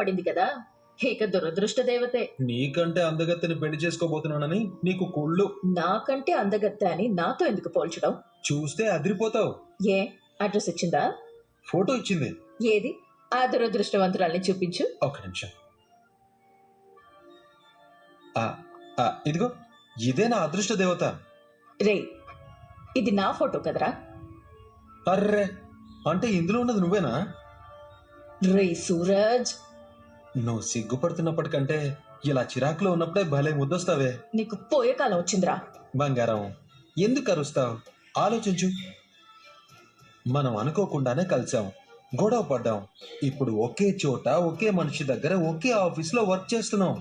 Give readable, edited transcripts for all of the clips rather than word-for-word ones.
పడింది కదా, ఇక దురదృష్ట దేవతే. నీకంటే అందగత్తెని పెళ్లి చేసుకోబోతున్నానని నీకు కుళ్ళు. నాకంటే అందగత్తె అని నాతో ఎందుకు పోల్చడం? చూస్తే అదిరిపోతావు. ఏ అడ్రస్ ఇచ్చిందా? ఫోటో ఇచ్చింది. ఏది ఆ దురదృష్టవంతురాల్ని చూపించు. ఒక నిమిషం. ఇదిగో ఇదే నా అదృష్ట దేవత. రే, ఇది నా ఫోటో కదరా? అర్రే, అంటే ఇందులో ఉన్నది నువ్వేనా? రే సూరజ్, నువ్వు సిగ్గుపడుతున్నప్పటికంటే ఇలా చిరాకులో ఉన్నప్పుడే భలే ముద్దొస్తావే. నీకు పోయే కాలం వచ్చిందిరా. బంగారం, ఎందుకు అరుస్తావు? ఆలోచించు. మనం అనుకోకుండానే కలిసాం, గొడవ పడ్డాం, ఇప్పుడు ఒకే చోట ఒకే మనిషి దగ్గర ఒకే ఆఫీస్లో వర్క్ చేస్తున్నాం.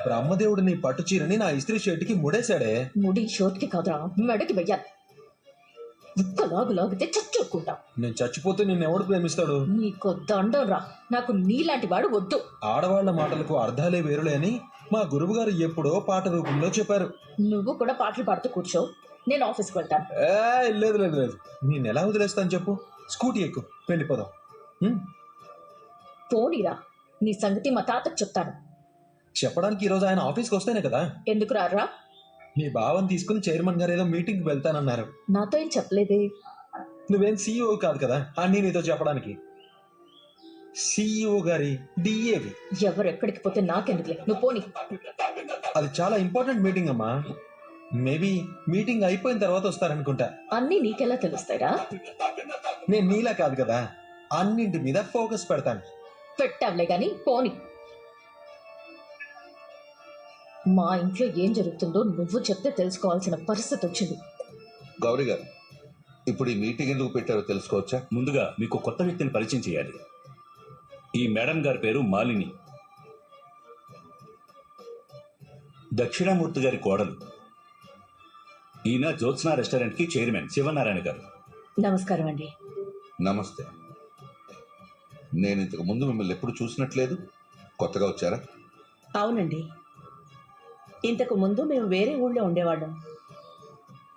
బ్రహ్మదేవుడు నీ పట్టు చీరని నా ఇస్త్రీ షర్ట్కి ముడేశాడే. ముడి షర్ట్కి కాదురా, మెడకి వెయ్యాలి. ఉక్కలాగు లాగితే చచ్చుకుంటా. నేను చచ్చిపోతే నిన్నెవడు ప్రేమిస్తాడు? నీకు దండం రా, నాకు నీలాంటి వాడు వద్దు. ఆడవాళ్ల మాటలకు అర్థాలే వేరులే అని మా గురువు గారు ఎప్పుడో పాట రూపంలో చెప్పారు. నువ్వు కూడా పాటలు పాడుతూ కూర్చో, నేను ఆఫీస్కి వెళ్తాను. లేదు లేదు లేదు, నేను ఎలా వదిలేస్తాను చెప్పు? స్కూటీ ఎక్కు, వెళ్ళిపోదాం. పోనీరా, నీ సంగతి మా తాతకు చెప్తాను. చెప్పడానికి ఈరోజు ఆయన ఆఫీస్కి వస్తేనే కదా. ఎందుకు రారా? నీ భావం తీసుకుని చైర్మన్ గారు ఏదో మీటింగ్కి వెళ్తానన్నారు. నాతో ఏం చెప్పలేదే. నువ్వేం సీఈఓ కాదు కదా అన్నీ నీతో చెప్పడానికి. సీఈఓ గారి డిఏవి. ఎవరెక్కడికి పోతే నాకెందుకులే, నువ్వు పోనీ. అది చాలా ఇంపార్టెంట్ మీటింగ్ అమ్మా. మేబీ మీటింగ్ అయిపోయిన తర్వాత వస్తారనుకుంటా. అన్నీ నీకెలా తెలుస్తాయిరా? నేను నీలా కాదు కదా, అన్నింటి మీద ఫోకస్ పెడతాను. పెట్టావులే గాని పోనీ. మా ఇంట్లో ఏం జరుగుతుందో నువ్వు చెప్తే తెలుసుకోవాల్సిన పరిస్థితి వచ్చింది. గౌరీ గారు, ఇప్పుడు ఈ మీటింగ్ ఎందుకు పెట్టారో తెలుసుకోవచ్చా? ముందుగా మీకు కొత్త వ్యక్తిని పరిచయం చేయాలి. ఈ మేడం గారి పేరు మాలిని, దక్షిణామూర్తి గారి కోడలు. ఈయన జ్యోత్స్నా రెస్టారెంట్కి చైర్మన్ శివనారాయణ గారు. నమస్కారం అండి. నమస్తే. నేను ఇంతకు ముందు మిమ్మల్ని ఎప్పుడు చూసినట్లేదు, కొత్తగా వచ్చారా? అవునండి, ఇంతకు ముందు మేము వేరే ఊళ్ళో ఉండేవాళ్ళం.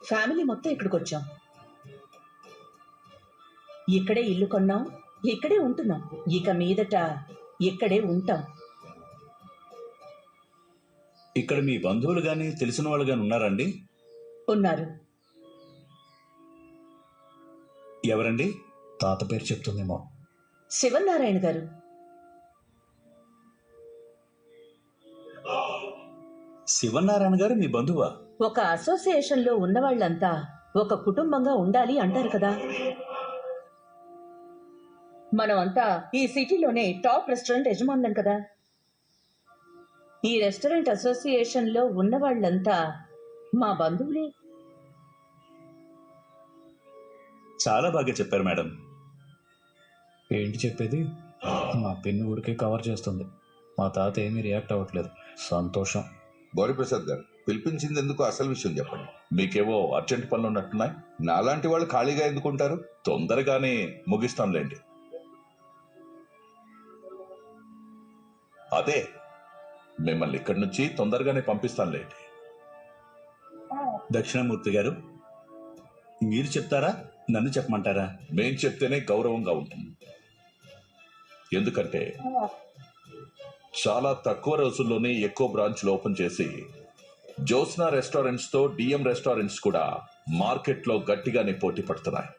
ఫ్యామిలీ మొత్తం ఇక్కడికి వచ్చాం. ఇక్కడే ఇల్లు కొన్నాం, ఇక్కడే ఉంటున్నాం. ఇక మీదట ఇక్కడే ఉంటాం. ఇక్కడ మీ బంధువులు గాని తెలిసిన వాళ్ళు గాని ఉన్నారండి? ఉన్నారు. ఎవరండి? తాత పేరు చెప్తుందేమో. శివనారాయణ గారు. శివనారాయణ గారు మీ బంధువా? ఒక అసోసియేషన్ లో ఉన్న వాళ్ళంతా ఒక కుటుంబంగా ఉండాలి అంటారు కదా. మనమంతా ఈ సిటీలోనే టాప్ రెస్టారెంట్ యజమానులం కదా. ఈ రెస్టారెంట్ అసోసియేషన్ లో ఉన్న వాళ్ళంతా మా బంధువులే. చాలా బాగా చెప్పారు మేడం. ఏంటి చెప్పేది? మా పిన్ని ఊరికే కవర్ చేస్తుంది. మా తాత ఏమీ రియాక్ట్ అవ్వట్లేదు. సంతోషం. గౌరీప్రసాద్ గారు, పిలిపించింది ఎందుకు? అసలు విషయం చెప్పండి. మీకేవో అర్జెంట్ పనులు ఉన్నట్టున్నాయి. నాలాంటి వాళ్ళు ఖాళీగా ఎందుకుంటారు? తొందరగానే ముగిస్తాంలేండి. అదే, మిమ్మల్ని ఇక్కడి నుంచి తొందరగానే పంపిస్తానులేండి. దక్షిణామూర్తి గారు, మీరు చెప్తారా, నన్ను చెప్పమంటారా? మేం చెప్తేనే గౌరవంగా ఉంటుంది. ఎందుకంటే చాలా తక్కువ రోజుల్లోనే ఎక్కువ బ్రాంచ్లు ఓపెన్ చేసి జ్యోత్స్నా రెస్టారెంట్స్ తో డిఎం రెస్టారెంట్స్ కూడా మార్కెట్లో గట్టిగానే పోటీ పడుతున్నాయి.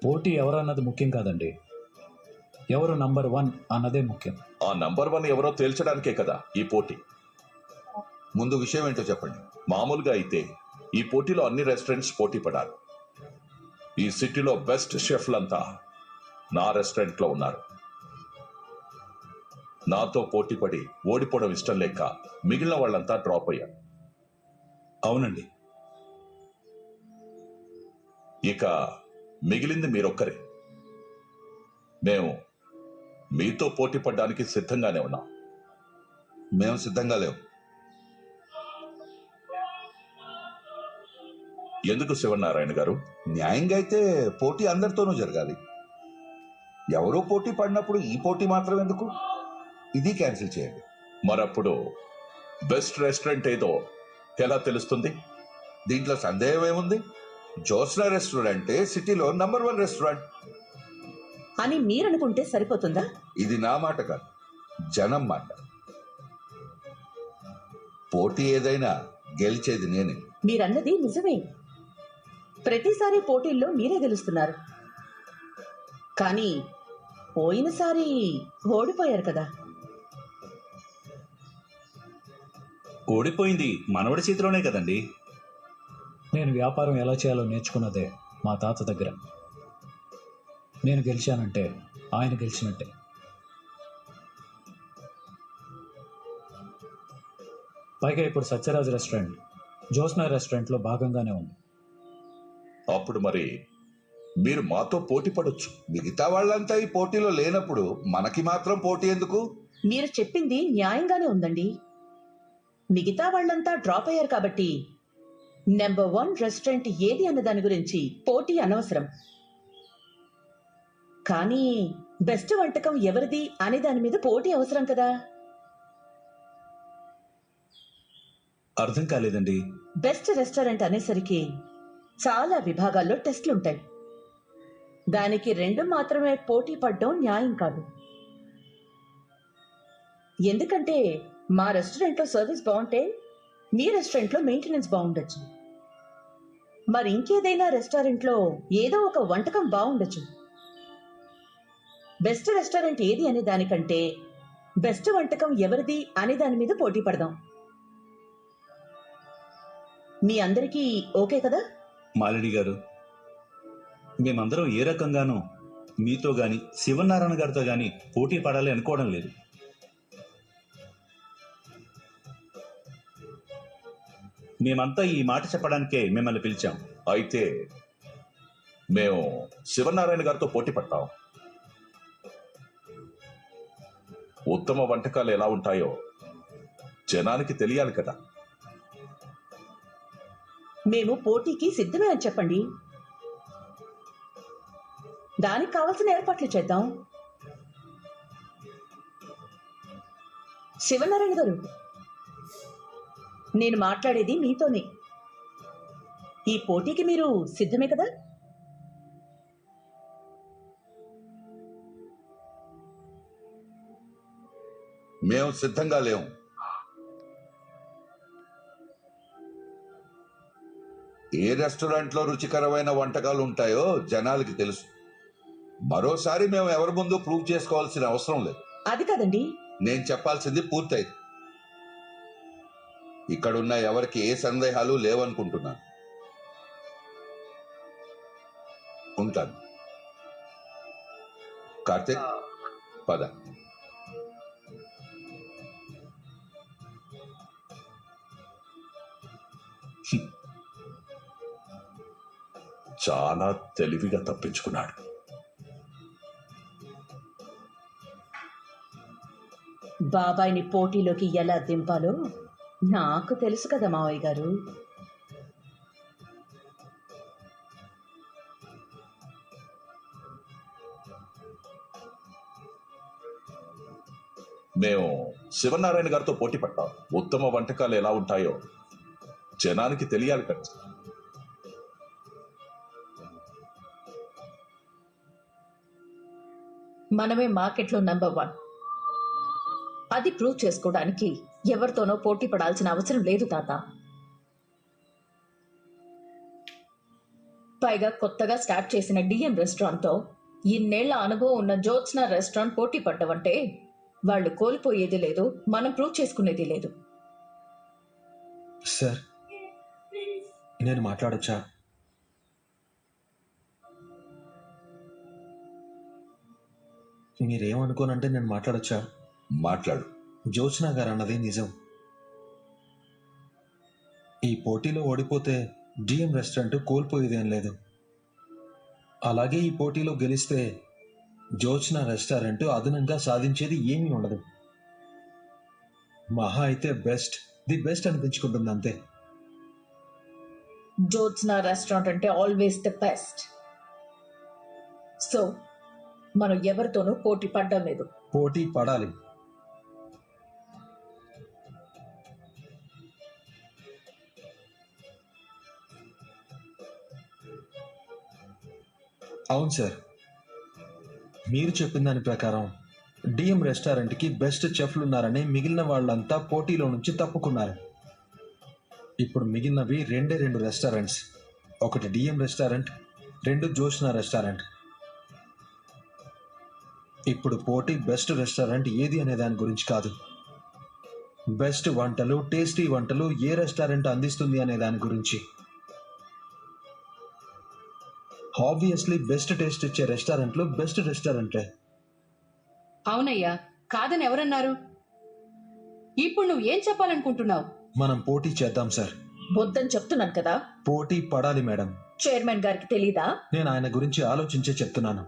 పోటీ ఎవరన్నది ముఖ్యం కాదండి, ఎవరు నంబర్ 1 అన్నదే ముఖ్యం. ఆ నంబర్ 1 ఎవరో తేల్చడానికే కదా ఈ పోటీ. ముందు విషయం ఏంటో చెప్పండి. మామూలుగా అయితే ఈ పోటీలో అన్ని రెస్టారెంట్స్ పోటీ పడాలి. ఈ సిటీలో బెస్ట్ షెఫ్లంతా నా రెస్టారెంట్లో ఉన్నారు. నాతో పోటీ పడి ఓడిపోవడం ఇష్టం లేక మిగిలిన వాళ్ళంతా డ్రాప్ అయ్యారు. అవునండి. ఇక మిగిలింది మీరొక్కరే. మేము మీతో పోటీ పడడానికి సిద్ధంగానే ఉన్నాం. మేము సిద్ధంగా లేవు. ఎందుకు శివనారాయణ గారు? న్యాయంగా అయితే పోటీ అందరితోనూ జరగాలి. ఎవరో పోటీ పడినప్పుడు ఈ పోటీ మాత్రం ఎందుకు? ఇది క్యాన్సిల్ చేయండి. మరప్పుడు బెస్ట్ రెస్టారెంట్ ఏదో ఎలా తెలుస్తుంది? దీంట్లో సందేహం ఏముంది? జ్యోత్స్నా రెస్టారెంట్ సిటీలో నంబర్ 1 రెస్టారెంట్. అని మీరనుకుంటే సరిపోతుందా? ఇది నా మాట కాదు, జనం మాట. పోటీ ఏదైనా గెలిచేది నేనే. మీరన్నది నిజమే. ప్రతిసారి పోటీల్లో మీరే గెలుస్తున్నారు. కానీ పోయినసారి ఓడిపోయారు కదా. ఓడిపోయింది మనవడి చేతిలోనే కదండి. నేను వ్యాపారం ఎలా చేయాలో నేర్చుకున్నదే మా తాత దగ్గర. నేను గెలిచానంటే ఆయన గెలిచినట్టే. పైగా ఇప్పుడు సత్యరాజ్ రెస్టారెంట్ జ్యోత్స్నా రెస్టారెంట్లో భాగంగానే ఉంది. అప్పుడు మరి మీరు మాతో పోటీ పడొచ్చు. మిగతా వాళ్ళంతా ఈ పోటీలో లేనప్పుడు మనకి మాత్రం పోటీ ఎందుకు? మీరు చెప్పింది న్యాయంగానే ఉందండి. మిగతా వాళ్ళంతా డ్రాప్ అయ్యారు కాబట్టి నెంబర్ 1 రెస్టారెంట్ ఏది అన్న దాని గురించి పోటీ అనవసరం. కానీ బెస్ట్ వంటకం ఎవరిది అనే దాని మీద పోటీ అవసరం కదా. అర్థం కాలేదండి. బెస్ట్ రెస్టారెంట్ అనేసరికి చాలా విభాగాల్లో టెస్టులుంటాయి. దానికి 2 మాత్రమే పోటీ పడడం న్యాయం కాదు. ఎందుకంటే మా రెస్టారెంట్లో సర్వీస్ బాగుంటే మీ రెస్టారెంట్లో మెయింటెనెన్స్ బాగుండొచ్చు. మరి ఇంకేదైనా రెస్టారెంట్లో ఏదో ఒక వంటకం బాగుండొచ్చు. బెస్ట్ రెస్టారెంట్ ఏది అనే దానికంటే బెస్ట్ వంటకం ఎవరిది అనే దాని మీద పోటీ పడదాం. మీ అందరికీ ఓకే కదా? మాలిని గారు, మేమందరం ఏ రకంగానూ మీతో గాని శివనారాయణ గారితో గాని పోటీ పడాలి అనుకోవడం లేదు. మేమంతా ఈ మాట చెప్పడానికే మిమ్మల్ని పిలిచాం. అయితే మేము శివనారాయణ గారితో పోటీ పడతాం. ఉత్తమ వంటకాలు ఎలా ఉంటాయో జనానికి తెలియాలి కదా. మేము పోటీకి సిద్ధమే అని చెప్పండి. దానికి కావాల్సిన ఏర్పాట్లు చేద్దాం. శివనారాయణ గారు, నేను మాట్లాడేది మీతోనే. ఈ పోటీకి మీరు సిద్ధమే కదా? మేము సిద్ధంగా లేము. ఏ రెస్టారెంట్లో రుచికరమైన వంటకాలు ఉంటాయో జనాలకి తెలుసు. మరోసారి మేము ఎవరి ముందు ప్రూవ్ చేసుకోవాల్సిన అవసరం లేదు. అది కాదండి. నేను చెప్పాల్సింది పూర్తయింది. ఇక్కడున్న ఎవరికి ఏ సందేహాలు లేవనుకుంటున్నాను. ఉంటాను. కార్తీక్, పద. చాలా తెలివిగా తప్పించుకున్నాడు. బాబాయిని పోటీలోకి ఎలా దింపాలో నాకు తెలుసు కదా మావయ్య గారు. మేము శివనారాయణ గారితో పోటీ పడతాం. ఉత్తమ వంటకాలు ఎలా ఉంటాయో జనానికి తెలియాలి కదా. మనమే మార్కెట్లో నెంబర్ 1. అది ప్రూవ్ చేసుకోవడానికి ఎవరితోనో పోటీ పడాల్సిన అవసరం లేదు తాత. పైగా కొత్తగా స్టార్ట్ చేసిన డిఎం రెస్టారెంట్తో ఇన్నేళ్ల అనుభవం ఉన్న జ్యోత్స్నా రెస్టారెంట్ పోటీ పడ్డవంటే వాళ్ళు కోల్పోయేది లేదు, మనం ప్రూవ్ చేసుకునేది లేదు. సార్, నేను మాట్లాడొచ్చా? మీరేమనుకోనంటే నేను మాట్లాడొచ్చా? మాట్లాడు. జ్యోత్స్నా గారు అన్నది నిజం. ఈ పోటీలో ఓడిపోతే డిఎం రెస్టారెంట్ కోల్పోయేదేం లేదు. అలాగే ఈ పోటీలో గెలిస్తే జ్యోత్స్నా రెస్టారెంట్ అదనంగా సాధించేది ఏమీ ఉండదు. మహా అయితే ది బెస్ట్ అనిపించుకుంటుంది అంతే. జ్యోత్స్నా రెస్టారెంట్ అంటే ఆల్వేస్ ద బెస్ట్. సో మనం ఎవరితోనూ పోటీ పడ్డం లేదు. పోటీ పడాలి. అవును సార్, మీరు చెప్పిన దాని ప్రకారం డిఎం రెస్టారెంట్కి బెస్ట్ చెఫ్లు ఉన్నారని మిగిలిన వాళ్ళంతా పోటీలో నుంచి తప్పుకున్నారు. ఇప్పుడు మిగిలినవి రెండు రెస్టారెంట్స్. ఒకటి డిఎం రెస్టారెంట్, 2 జోష్నా రెస్టారెంట్. ఇప్పుడు పోటీ బెస్ట్ రెస్టారెంట్ ఏది అనే దాని గురించి కాదు, బెస్ట్ వంటలు, టేస్టీ వంటలు ఏ రెస్టారెంట్ అందిస్తుంది అనే దాని గురించి. ఆబ్వియస్లీ బెస్ట్ టేస్ట్ ఇచ్చే రెస్టారెంట్లు బెస్ట్ రెస్టారెంటే. అవునయ్యా, కాదని ఎవరన్నారు? ఇప్పుడు నువ్వేం చెప్పాలనుకుంటున్నావు? మనం పోటీ చేద్దాం సార్. వద్దని చెప్తున్నాను కదా. పోటీ పడాలి మేడం. చైర్మన్ గారికి తెలీదా? నేను ఆయన గురించి ఆలోచించే చెప్తున్నాను.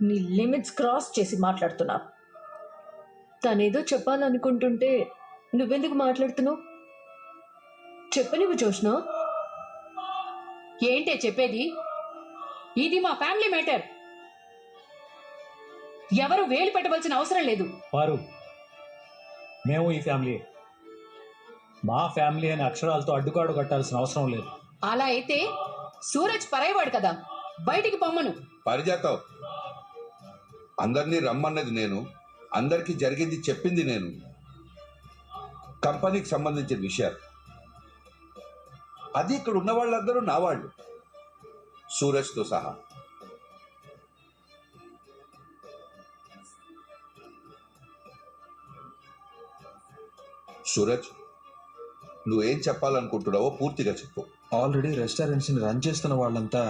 నీ లిమిట్స్ క్రాస్ చేసి మాట్లాడుతున్నావు. తనేదో చెప్పాలనుకుంటుంటే నువ్వెందుకు మాట్లాడుతున్నావు? చెప్పనివ్వు జోష్నా. ఏంటే చెప్పేది? ఇది మా ఫ్యామిలీ మ్యాటర్. ఎవరు వేలు పెట్టవలసిన అవసరం లేదు. వారు మేము ఈ ఫ్యామిలీ, మా ఫ్యామిలీ అనే అక్షరాలతో అడ్డుకాడు కట్టాల్సిన అవసరం లేదు. అలా అయితే సూరజ్ పరాయివాడు కదా, బయటికి పొమ్మను. పరిజాతం, అందరినీ రమ్మన్నది నేను, అందరికీ జరిగింది చెప్పింది నేను. కంపెనీకి సంబంధించిన విషయాలు అది ఇక్కడ ఉన్న వాళ్ళందరూ నా వాళ్ళు, సూరజ్తో సహా. సూరజ్, నువ్వేం చెప్పాలనుకుంటున్నావో పూర్తిగా చెప్పు. ఆల్రెడీ రెస్టారెంట్స్ని రన్ చేస్తున్న వాళ్ళంతా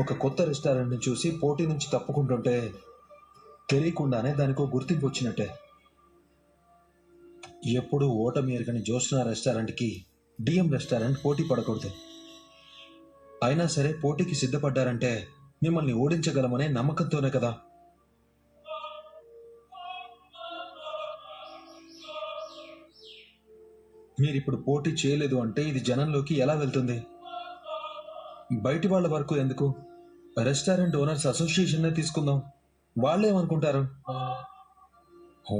ఒక కొత్త రెస్టారెంట్ని చూసి పోటీ నుంచి తప్పుకుంటుంటే తెలియకుండానే దానికో గుర్తింపు వచ్చినట్టే. ఎప్పుడు ఓటమి ఎరగని జోష్నా రెస్టారెంట్కి డిఎం రెస్టారెంట్ పోటీ పడకూడదు. అయినా సరే పోటీకి సిద్ధపడ్డారంటే మిమ్మల్ని ఓడించగలమనే నమ్మకంతోనే కదా. మీరిప్పుడు పోటీ చేయలేదు అంటే ఇది జనంలోకి ఎలా వెళ్తుంది? బయటి వాళ్ళ వరకు ఎందుకు, రెస్టారెంట్ ఓనర్స్ అసోసియేషన్నే తీసుకుందాం. వాళ్ళేమనుకుంటారు?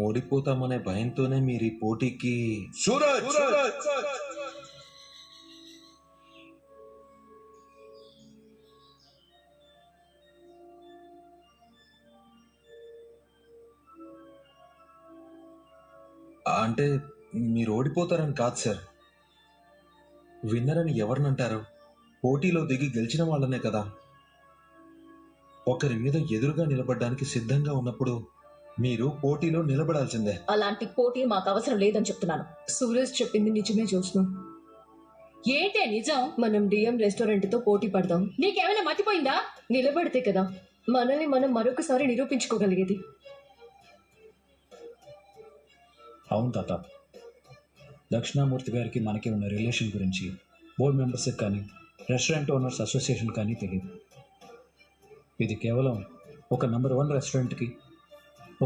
ఓడిపోతామనే భయంతోనే మీరు ఈ పోటీకి. సూరజ్, అంటే మీరు ఓడిపోతారని కాదు సార్. విన్నర్ అని ఎవరినంటారు? పోటీలో దిగి గెలిచిన వాళ్ళనే కదా. ఒకరి మీద ఎదురుగా నిలబడడానికి సిద్ధంగా ఉన్నప్పుడు మీరు పోటీలో నిలబడాల్సిందే. అలాంటి పోటీ మాకు అవసరం లేదని చెప్తున్నాను. సూరజ్ చెప్పింది నిజమే జోష్నా. ఏంటే నిజం? మనం డిఎం రెస్టారెంట్తో పోటీ పడదాం. నీకేమైనా మతిపోయిందా? నిలబడితే కదా మనల్ని మనం మరొకసారి నిరూపించుకోగలిగేది. అవును తాత, దక్షిణామూర్తి గారికి మనకి ఉన్న రిలేషన్ గురించి బోర్డు మెంబర్స్కి కానీ రెస్టారెంట్ ఓనర్స్ అసోసియేషన్ కానీ తెలియదు. ఇది కేవలం ఒక నెంబర్ 1 రెస్టారెంట్కి,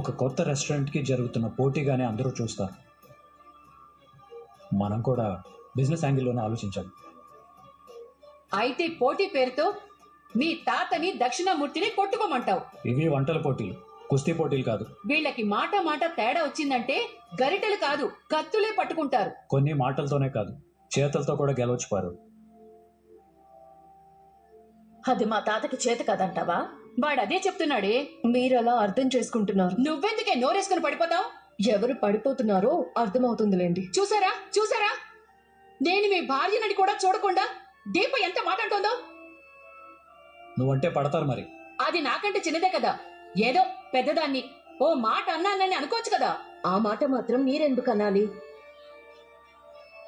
ఒక కొత్త రెస్టారెంట్కి జరుగుతున్న పోటీగానే అందరూ చూస్తారు. మనం కూడా బిజినెస్ యాంగిల్లోనే ఆలోచించాలి. అయితే పోటీ పేరుతో మీ తాతని దక్షిణామూర్తిని కొట్టుకోమంటావు? ఇవి వంటల పోటీలు, కుస్తీ పోటీలు కాదు. వీళ్ళకి మాట మాట తేడా వచ్చిందంటే గరిటెలు కాదు కత్తులే పట్టుకుంటారు. కొన్ని మాటలతోనే కాదు, చేతలతో కూడా గెలవచ్చు పారు. అది మా తాతకి చేత కదంటావా? వాడు అదే చెప్తున్నాడే. మీరు అలా అర్థం చేసుకుంటున్నారు. నువ్వెందుకే నోరేసుకుని పడిపోతావు? ఎవరు పడిపోతున్నారో అర్థమవుతుందిలేండి. చూసారా చూసారా, నేను మీ భార్యనని కూడా చూడకుండా దీప ఎంత మాట అంటుందో. నువ్వంటే పడతారు మరి. అది నాకంటే చిన్నదే కదా, ఏదో పెద్దదాన్ని ఓ మాట అన్నానని అనుకోవచ్చు కదా. ఆ మాట మాత్రం మీరెందుకు అనాలి?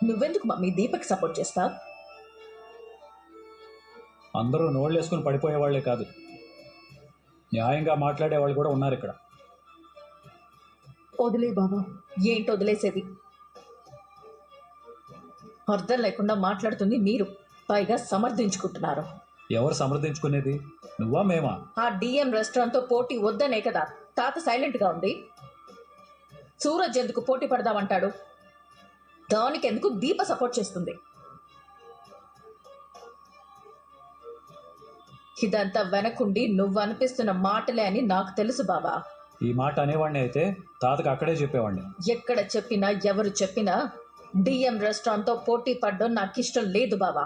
నువ్వెందుకు మమ్మీ దీపక్ సపోర్ట్ చేస్తా? అందరూ నోళ్ళు వేసుకుని పడిపోయేవాళ్లే కాదు, న్యాయంగా మాట్లాడే వాళ్ళు కూడా ఉన్నారు ఇక్కడ. వదిలే బాబా. ఏంటి వదిలేసేది? అర్థం లేకుండా మాట్లాడుతుంది మీరు, పైగా సమర్థించుకుంటున్నారు. ఎవరు సమర్థించుకునేది, నువ్వా మేమా? ఆ డిఎం రెస్టారెంట్ తో పోటీ వద్దనే కదా తాత సైలెంట్ గా ఉంది. సూరజ్ ఎందుకు పోటీ పడదామంటాడు? దానికి ఎందుకు దీప సపోర్ట్ చేస్తుంది? ఇదంతా వెనకుండి నువ్వు అనిపిస్తున్న మాటలే అని నాకు తెలుసు బాబా. ఈ మాట అనేవాడిని అయితే తాతకు అక్కడే చెప్పేవాడిని. ఎక్కడ చెప్పినా ఎవరు చెప్పినా డిఎం రెస్టారెంట్ తో పోటీ పడడం నాకు ఇష్టం లేదు బాబా.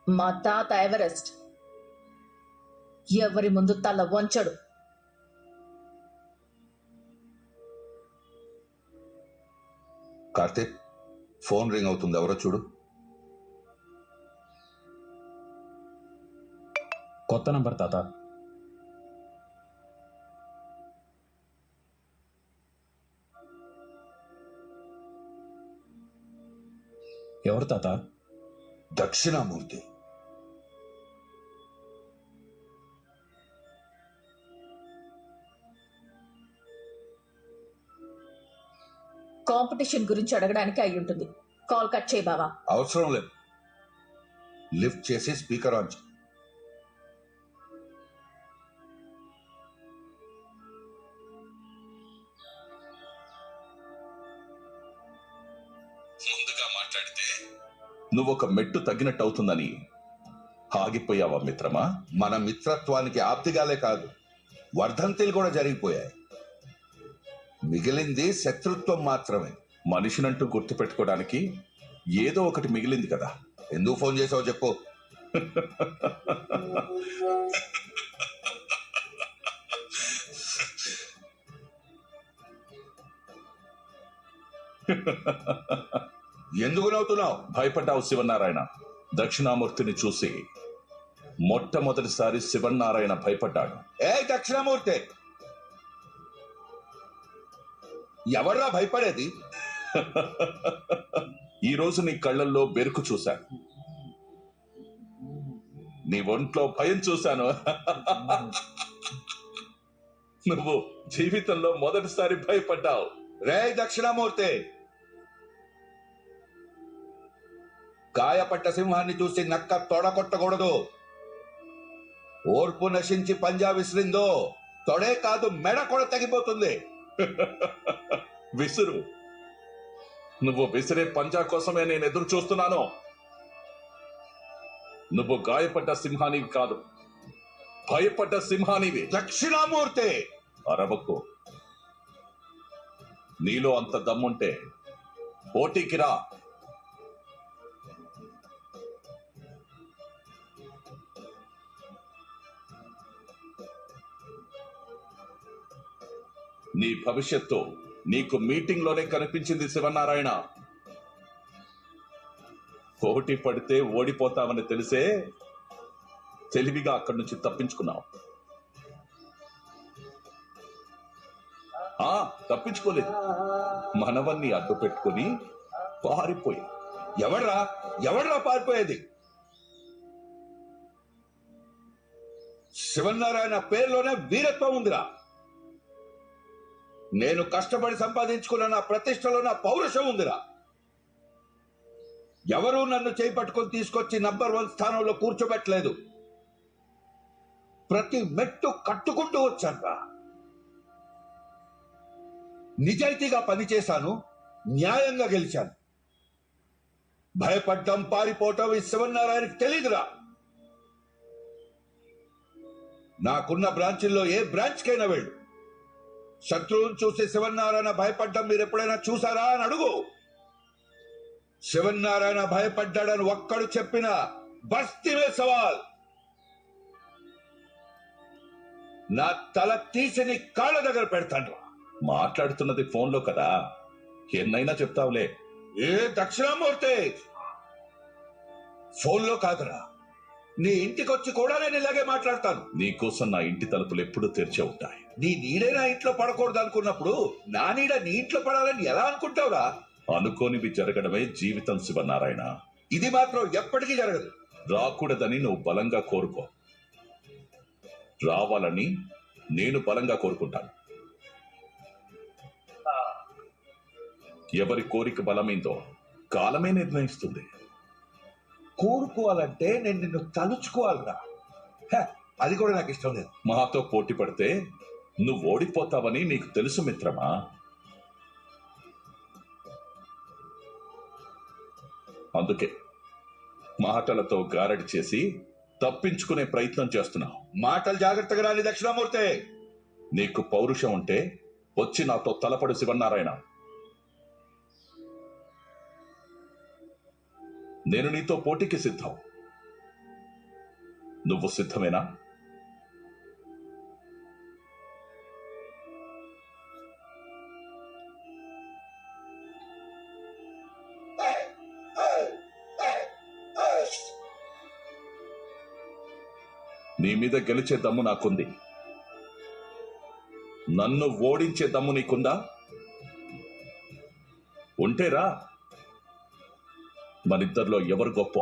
మా తాత ఎవరెస్ట్, ఎవరి ముందు తల వంచడు. కార్తీక్, ఫోన్ రింగ్ అవుతుంది, ఎవరో చూడు. కొత్త నంబర్ తాత. ఎవరు తాత? దక్షిణామూర్తి. కాంపిటీషన్ గురించి అడగడానికి అయి ఉంటుంది. కాల్ కట్ చేయి బావా. అవసరం లేదు, లిఫ్ట్ చేసి స్పీకర్ ఆన్ చేయి. ముందుగా మాట్లాడితే నువ్వొక మెట్టు తగ్గినట్టు అవుతుందని ఆగిపోయావా మిత్రమా? మన మిత్రత్వానికి ఆప్తిగాలే కాదు, వర్ధంతిలు కూడా జరిగిపోయాయి. మిగిలింది శత్రుత్వం మాత్రమే. మనిషినంటూ గుర్తు పెట్టుకోవడానికి ఏదో ఒకటి మిగిలింది కదా. ఎందుకు ఫోన్ చేసావు చెప్పు. ఎందుకు నవ్వుతున్నావు? భయపడ్డావు శివనారాయణ. దక్షిణామూర్తిని చూసి మొట్టమొదటిసారి శివనారాయణ భయపడ్డాడు. ఏ దక్షిణామూర్తి, ఎవర్రా భయపడేది? ఈ రోజు నీ కళ్ళల్లో బెరుకు చూశాను, నీ ఒంట్లో భయం చూశాను. నువ్వు జీవితంలో మొదటిసారి భయపడ్డావు. రే దక్షిణామూర్తి, గాయపట్ట సింహాన్ని చూసి నక్క తొడగొట్టకూడదు. ఓర్పు నశించి పంజా విసిరిందో తొడే కాదు మెడ కూడా తగ్గిపోతుంది. విసురు. నువ్వు విసిరే పంజా కోసమే నేను ఎదురు చూస్తున్నాను. నువ్వు గాయపడ్డ సింహానివి కాదు, భయపడ్డ సింహానివి. దక్షిణామూర్తి, అరవకు. నీలో అంత దమ్ముంటే పోటీకి రా. నీ భవిష్యత్తు నీకు మీటింగ్ లోనే కనిపించింది శివనారాయణ. పోటీ పడితే ఓడిపోతామని తెలిసే తెలివిగా అక్కడి నుంచి తప్పించుకున్నావు. తప్పించుకోలేదు, మనవన్ని అడ్డు పెట్టుకుని పారిపోయా. ఎవడ్రా పారిపోయేది? శివనారాయణ పేరులోనే వీరత్వం ఉందిరా. నేను కష్టపడి సంపాదించుకున్న నా ప్రతిష్టలో నా పౌరుషం ఉందిరా. ఎవరూ నన్ను చేపట్టుకొని తీసుకొచ్చి నంబర్ 1 స్థానంలో కూర్చోబెట్టలేదు. ప్రతి మెట్టు కట్టుకుంటూ వచ్చాను. నిజాయితీగా పనిచేశాను, న్యాయంగా గెలిచాను. భయపడ్డం, పారిపోవటం ఈ శివనారాయణకి తెలీదురా. నాకున్న బ్రాంచుల్లో ఏ బ్రాంచ్కైనా వెళ్ళు, శత్రువును చూసి శివనారాయణ భయపడ్డం మీరు ఎప్పుడైనా చూసారా అని అడుగు. శివనారాయణ భయపడ్డాడని ఒక్కడు చెప్పినా బస్తీమే సవాల్. నా తల తీసి నీ కాళ్ళ దగ్గర పెడతాను. మాట్లాడుతున్నది ఫోన్లో కదా, ఎన్నైనా చెప్తావులే. ఏ దక్షిణామూర్తి, ఫోన్లో కాదురా, నీ ఇంటికి వచ్చి కూడా నేను ఇలాగే మాట్లాడతాను. నీకోసం నా ఇంటి తలుపులు ఎప్పుడూ తెరిచే ఉంటాయి. నీ నీడే నా ఇంట్లో పడకూడదు అనుకున్నప్పుడు నా నీడ నీ ఇంట్లో పడాలని ఎలా అనుకుంటావురా? అనుకోనివి జరగడమే జీవితం శివనారాయణ. ఇది మాత్రం ఎప్పటికీ జరగదు. రాకూడదని నువ్వు బలంగా కోరుకో, రావాలని నేను బలంగా కోరుకుంటాను. ఎవరి కోరిక బలమైందో కాలమే నిర్ణయిస్తుంది. కోరుకోవాలంటే నేను నిన్ను తలుచుకోవాలిరా. అది కూడా నాకు ఇష్టం లేదు. మాతో పోటీ పడితే నువ్వు ఓడిపోతావని నీకు తెలుసు మిత్రమా. అందుకే మాటలతో గారడి చేసి తప్పించుకునే ప్రయత్నం చేస్తున్నావు. మాటలు జాగ్రత్తగా రాని దక్షిణామూర్తి. నీకు పౌరుషం ఉంటే వచ్చి నాతో తలపడు శివనారాయణ. నేను నీతో పోటీకి సిద్ధం. నువ్వు సిద్ధమేనా? నీ మీద గెలిచే దమ్ము నాకుంది. నన్ను ఓడించే దమ్ము నీకుందా? ఉంటేరా, మనిద్దరిలో ఎవరు గొప్ప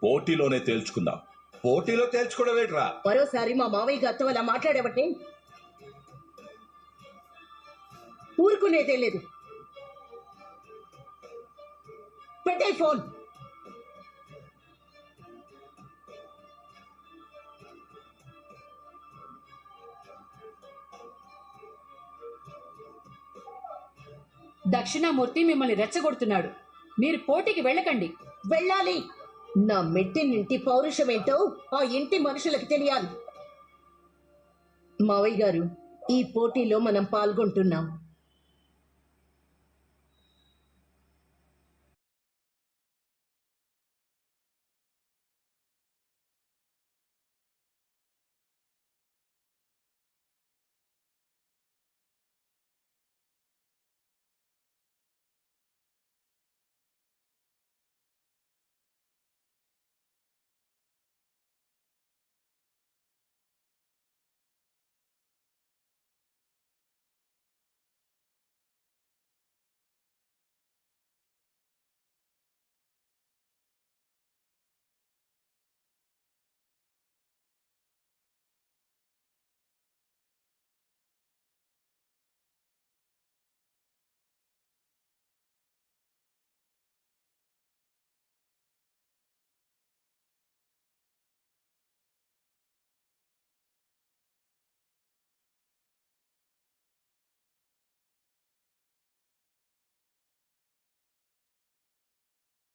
పోటీలోనే తేల్చుకుందాం. పోటీలో తేల్చుకోవడం ఏంట్రా? మరోసారి మా మావయ్య గారితో అలా మాట్లాడేబట్టి ఊరుకునేదే లేదు. పెట్టే ఫోన్. దక్షిణామూర్తి మిమ్మల్ని రెచ్చగొడుతున్నాడు. మీరు పోటీకి వెళ్ళకండి. వెళ్ళాలి. నా మెట్టినింటి పౌరుషమేంటో ఆ ఇంటి మనుషులకు తెలియాలి. మావయ్య గారు, ఈ పోటీలో మనం పాల్గొంటున్నాం.